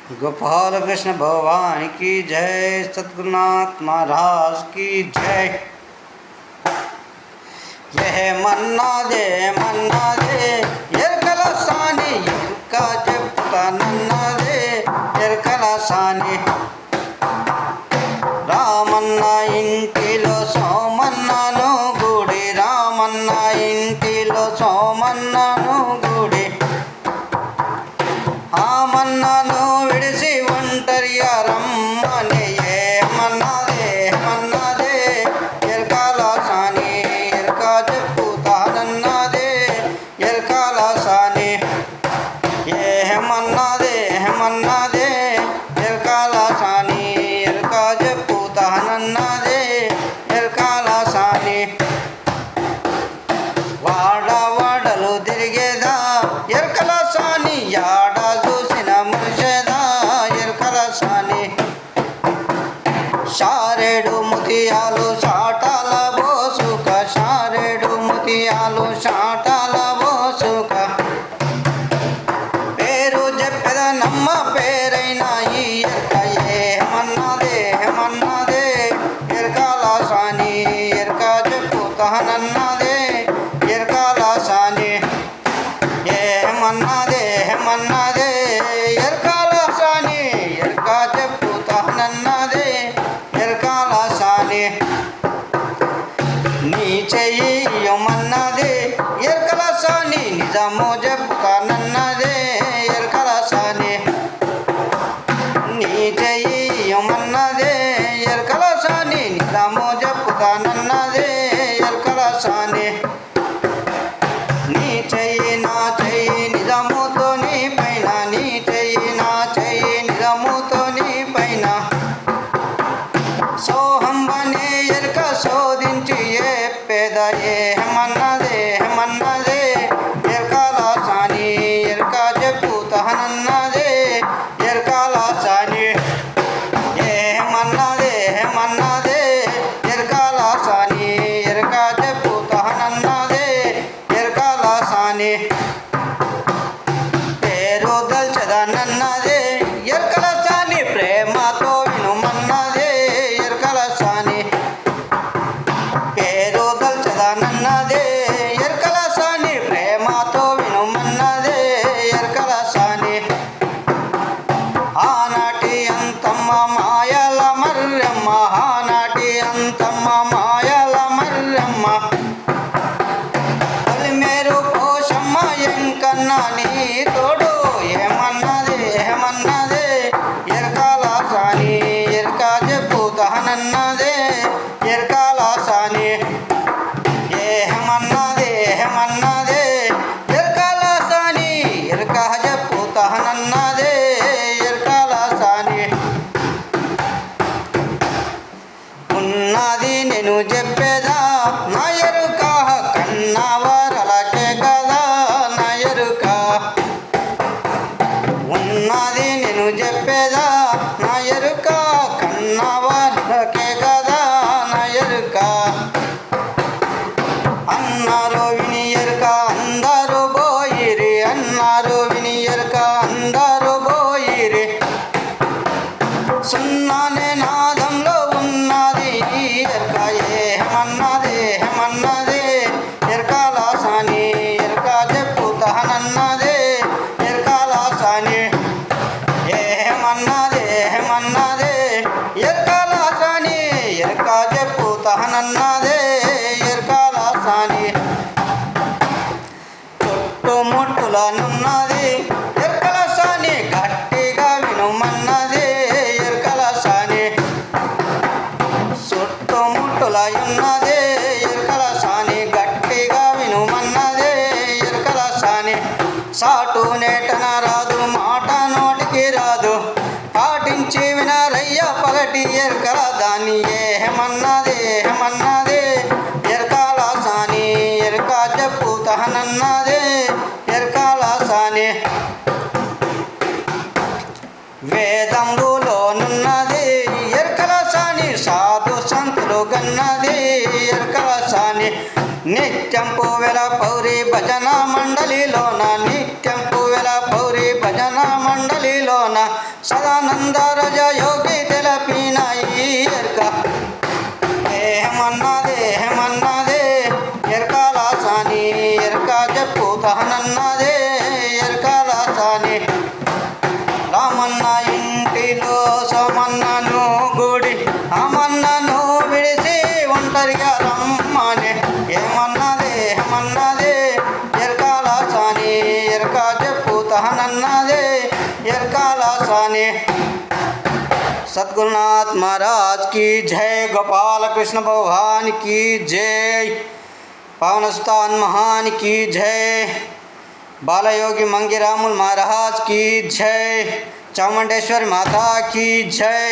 गोपाल कृष्ण भगवान की जय। सद्गुरुनाथ महाराज की जय। यह मन्ना दे एरकल सानी एरका जपुता नन्ना दे एरकल सानी రామన్న ఇంటిలో సోమన్నను గుడి రామన్న ఇంటిలో సోమన్నను గుడి ఆమన్నను విడిసి ఒంటరిగా రమ్మని ఏమన్నదే ఎరకాల సాని ఎరకా చెప్పుతానన్నదే ఎరకాల సాని ఏమన్నదే ఎరకాల సాని ఎరకా చెప్పుతానన్నదే ఎరకాల సాని వాడవాడలు తిరిగేదా ఎరకల సాని యాడ చూసిన మనిషేదా ఎరకల సాని షారెడు ముతియాలు షాటాల బోసుక షారెడు ముతియాలు షాటాల బోసుక పేరు చెప్పెద నమ్మ పేరైన ఈ ఎరక ఏమన్నదే ఎరకాల సాని ఎరక చెప్పుతానన్నదే ఎరకాల సాని ఏమన్నదే ఎరకాల సాని ఎరక చెప్పుతానన్నదే ఎరకాల సాని నీ చెయ్యమన్నదే ఎరకల సాని నిజము చెప్పుతానన్నదే ఎరకల సాని నీ చెయ్యమన్నదే ఎరకల సాని నిజము చెప్పుతానన్నదే ఎరకల సాని నీ చెయ్యి నా చెయ్యి నిజముతో నీ పైన నీ చెయ్యి నా చెయ్యి నిజముతో నీ పైన సోహంబనే ఎరక శోధించి ఏ పేద ఏమన్నదే ఎరకాల సాని ఎరక చెప్పుతానన్నదే ఎరకాల సాని ఏమన్నదే ఎరకాల సాని ఎరక చెప్పుతానన్నదే ఎరకాల సాని పేరు దల్చదనన్నదే ఎరకల సాని ప్రేమతో వినుమన్నదే ఎరకల సాని పేరు దల్చదనన్నదే ఎరకల సాని ప్రేమతో వినుమన్నదే ఎరకల సాని ఆనాటి అంతమ్మ మాయల మర్రమ్మ ఆనాటి అంతమ్మ మాయల మర్రమ్మ మేరు పోషమ్మ ఎంకన్నా నీ తోడు ఏమన్నదే ఎరకాల సాని ఎరక చెప్పుతానన్నదే ఎరకాల సాని ఏమన్నదే ఎరకాల సాని ఎరక చెప్పుతానన్నదే ఎరకాల సాని ఉన్నది నేను చెప్పేదా నా ఎరుక కన్నవరలకే కదా నా ఎరుక ఉన్నది నేను చెప్పేదా నా ఎరుక కన్నవరలకే కదా నా ఎరుక అన్నారు విని ఎరుక అందరూ పోయిరి అన్నారు విని ఎరుక అందరూ పోయిరి సున్నానే నాదంలో ఉన్నది ఎరక ఏమన్నదే ఎరకాల సాని ఎరక చెప్పుతానన్నదే ఎరకాల సాని ఏమన్నదే ఎరకాల సాని ఎరక చెప్పుతానన్నదే ఎరకాల సాని చుట్టుముట్టులనున్నది ఎరకల సాని గట్టిగా వినుమన్నదే ఎరకల సాని చుట్టుముట్టులయున్నదే ఎరకల సాని గట్టిగా వినుమన్నదే ఎరకల సాని సాటు నేటన రాదు మాట నోటికి రాదు పాటించి వినారయ్య పగటి ఎరకల దాన్ని ఏమన్నదే ఎరకాల సాని ఎరక చెప్పుతానన్నదే ఎరకాల సాని వేదంలోనున్నది ఎరకల సాని సాధు సంతులు గన్నది ఎరకల సాని నిత్యం పువ్వెల పౌరి భజన మండలిలోన నిత్యం పువ్వెల పౌరి భజన మండలిలో ఇంటిలోన సదానంద రజ యోగి తెలపిన ఈ ఎరుక ఏమన్నదే ఎరకాల సాని ఎరక చెప్పుతానన్నదే ఎరకాల సాని రామన్న ఇంటిలో సోమన్నను గుడి అమన్నను విడిసి ఒంటరిగా రమ్మనే ఏమన్నదే ఎరకాల సాని ఎరక చెప్పుతానన్నదే ఎరకాల సాని सद्गुरुनाथ महाराज की जय, गोपाल कृष्ण भगवान की जय, पावन सुल्तान महान की जय, बालयोगी मंगीरामुल महाराज की जय, चामुंडेश्वरी माता की जय।